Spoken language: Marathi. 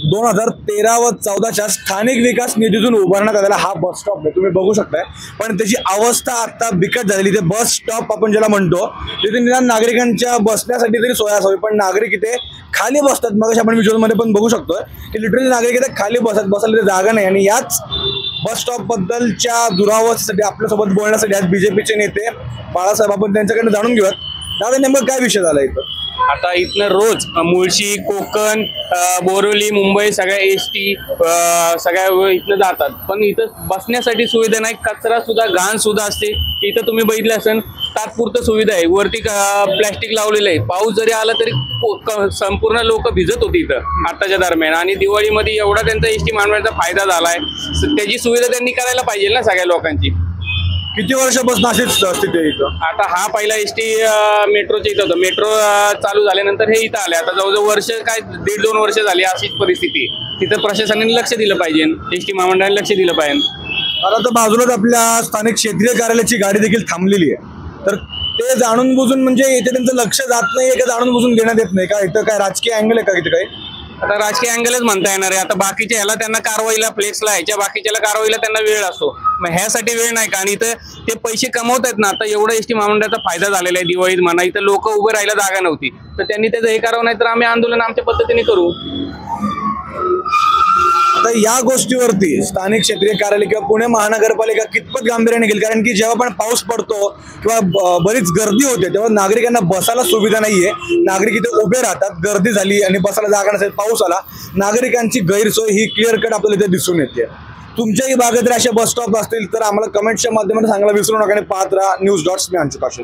2013 व 14च्या स्थानिक विकास निधीतून उभारण्यात आलेला हा बस स्टॉप आहे, तुम्ही बघू शकताय। पण त्याची अवस्था आता बिकट झालेली। ते बस स्टॉप आपण ज्याला म्हणतो तिथे निदान नागरिकांच्या बसण्यासाठी तरी सोय असावी, पण नागरिक इथे खाली बसतात। मग आपण व्हिज्युअलमध्ये पण बघू शकतोय की लिटरली नागरिक इथे खाली बसतात, बसायला तिथे जागा नाही। आणि याच बस स्टॉप बद्दलच्या दुरावस्थेसाठी आपल्यासोबत बोलण्यासाठी आज बीजेपीचे नेते बाळासाहेब, आपण त्यांच्याकडे जाणून घेऊयात। दादा, नेमकं काय विषय झाला इथं? आता इथनं रोज मुळशी, कोकण, बोरिवली, मुंबई सगळ्या एसटी सगळ्या इथनं जातात, पण इथं बसण्यासाठी सुविधा नाही। कचरा सुद्धा, घाण सुद्धा असते इथं। तुम्ही बघितलं असेल, तात्पुरतं सुविधा आहे, वरती प्लॅस्टिक लावलेलं आहे। पाऊस जरी आला तरी संपूर्ण लोक भिजत होती इथं आताच्या दरम्यान। आणि दिवाळीमध्ये एवढा त्यांचा एसटी महामंडळाचा फायदा झालाय, त्याची सुविधा त्यांनी करायला पाहिजे ना सगळ्या लोकांची। किती वर्षापासून अशीच स्थिती आहे इथं? आता हा पहिला एसटी मेट्रोच्या इथं होतं, मेट्रो चालू झाल्यानंतर हे इथं आले। आता जवळजवळ वर्ष काय 1.5-2 वर्ष झाली अशीच परिस्थिती। तिथं प्रशासनाने लक्ष दिलं पाहिजे, एसटी महामंडळाने लक्ष दिलं पाहिजे। आता तर बाजूलाच आपल्या स्थानिक क्षेत्रीय कार्यालयाची गाडी देखील थांबलेली आहे, तर ते जाणून बुजून म्हणजे इथे त्यांचं लक्ष जात नाही का जाणून बुजून देण्यात येत नाही का? इथं काय राजकीय अँगल आहे का इथे काही? आता राजकीय अँगलच म्हणता येणार आहे। आता बाकीच्या ह्याला त्यांना कारवाईला, फ्लेक्सला, ह्याच्या बाकीच्याला कारवाईला त्यांना वेळ असतो, मग ह्यासाठी वेळ नाही का? आणि इथं ते पैसे कमवत आहेत ना। आता एवढा एसटी महामंडळाचा फायदा झालेला आहे दिवाळीत म्हणा, इथं लोक उभे राहायला जागा नव्हती, तर त्यांनी त्याचं हे करावं, नाही तर आम्ही आंदोलन आमच्या पद्धतीने करू। आता या गोष्टीवरती स्थानिक क्षेत्रीय कार्यालय किंवा पुणे महानगरपालिका कितपत गांभीर्याने घेईल? कारण की जेव्हा पण पाऊस पडतो किंवा बरीच गर्दी होते तेव्हा नागरिकांना बसायला सुविधा नाहीये, नागरिक इथे उभे राहतात, गर्दी झाली आणि बसायला जागा नसेल, पाऊस आला, नागरिकांची गैरसोय ही क्लिअर कट आपल्याला इथे दिसून येते। तुमच्याही भागात जर असे बस स्टॉप असतील तर आम्हाला कमेंटच्या माध्यमातून सांगायला विसरू नका आणि पाहत राहा न्यूज डॉट्स। मी अंशुकाश।